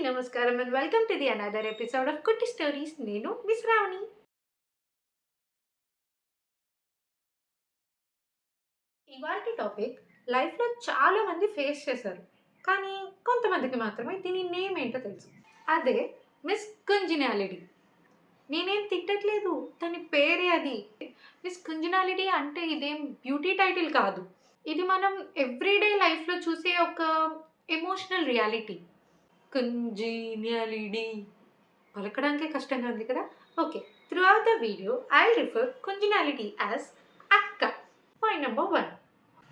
నమస్కారం and welcome to the another episode of కుట్టి stories. నేను మిస్ రావణి. ఇవాల్టి టాపిక్ లైఫ్‌లో చాలా మంది ఫేస్ చేశారు. కానీ కొంతమందికి మాత్రమే దీని నేమ్ ఏంటో తెలుసు. అదే మిస్ కంజినాలిటీ. నేనేం తిట్టట్లేదు. దాని పేరే అది. మిస్ కంజినాలిటీ అంటే ఇదేం బ్యూటీ టైటిల్ కాదు. ఇది మనం ఎవ్రీడే లైఫ్‌లో చూసే ఒక ఎమోషనల్ రియాలిటీ. కంజినియాలిటీ పలకడానికే కష్టంగా ఉంది కదా. Okay, throughout the video I refer congeniality as అక్క. Point number 1,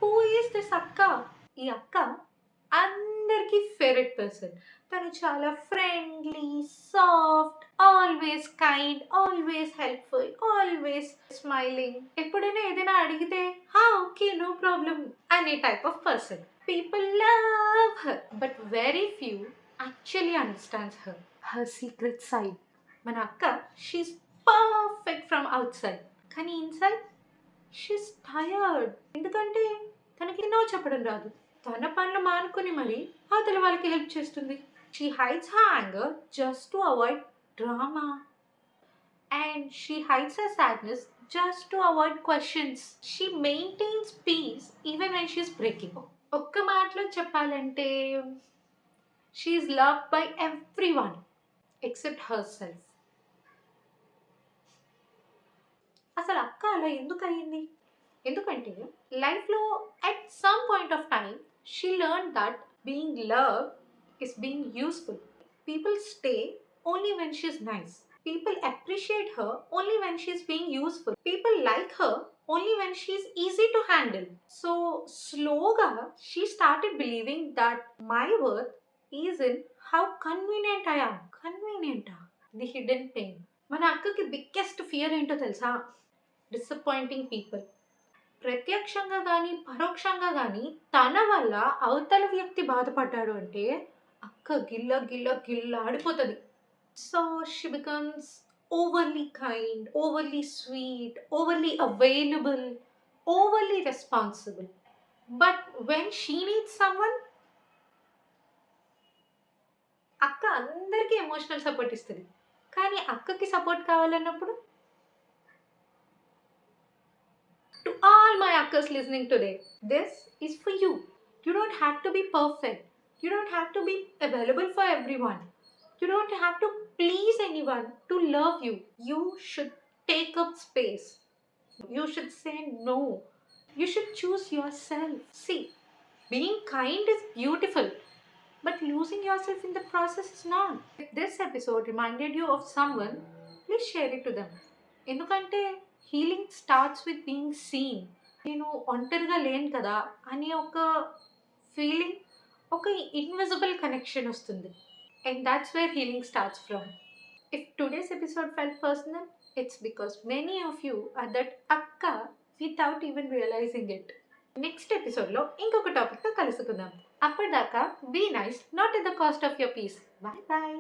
who is this అక్క? ఈ అక్క అందరికీ ఫేవరెట్ పర్సన్. తను చాలా friendly, soft, always kind, always helpful, always smiling. ఎప్పుడైనా ఏదైనా అడిగితే ఓకే నో ప్రాబ్లం అనే type of person. People love her but very few actually understands her secret side. మన అక్క, she's perfect from outside, కానీ inside she's tired. ఎందుకంటే తనకి no చెప్పడం రాదు. తన పనులు మానుకొని మరి అవతల వాళ్ళకి హెల్ప్ చేస్తుంది. She hides her anger just to avoid drama, and she hides her sadness just to avoid questions. She maintains peace even when she's breaking. ఒక్క మాటలో చెప్పాలంటే she is loved by everyone except herself. అసలు అక్క అలా ఎందుకు అయ్యింది? ఎందుకంటే లైఫ్లో at some point of time she learned that being loved is being useful. People stay only when she is nice. People appreciate her only when she is being useful. People like her only when she is easy to handle. So slowly she started believing that my worth is in how convenient I am. Convenient, the hidden pain. మన అక్కకి biggest fear ఏంటో తెలుసా? Disappointing people. ప్రత్యక్షంగా కానీ పరోక్షంగా కానీ తన వల్ల అవతల వ్యక్తి బాధపడ్డాడు అంటే అక్క గిల్ల గిల్ల గిల్ల ఆడిపోతుంది. So she becomes overly kind, overly sweet, overly available, overly responsible. But when she needs someone, అక్క అందరికీ ఎమోషనల్ సపోర్ట్ ఇస్తుంది. కానీ అక్కకి సపోర్ట్ కావాలన్నప్పుడు, టు ఆల్ మై అక్కస్ listening today, this is for you. You don't have to be perfect. You don't have to be available for everyone. You don't have to please anyone to love you. You should take up space. You should say no. You should choose yourself. See, being kind is beautiful, but losing yourself in the process is not. If this episode reminded you of someone, please share it to them. ఎందుకంటే healing starts with being seen. నేను ఒంటరిగా లేను కదా అని ఒక feeling, ఒక invisible connection వస్తుంది. And that's where healing starts from. If today's episode felt personal, it's because many of you are that అక్క without even realising it. Next ఎపిసోడ్లో ఇంకొక టాపిక్తో కలుసుకుందాం. అప్పటిదాకా be nice, not at the cost of your peace. Bye bye.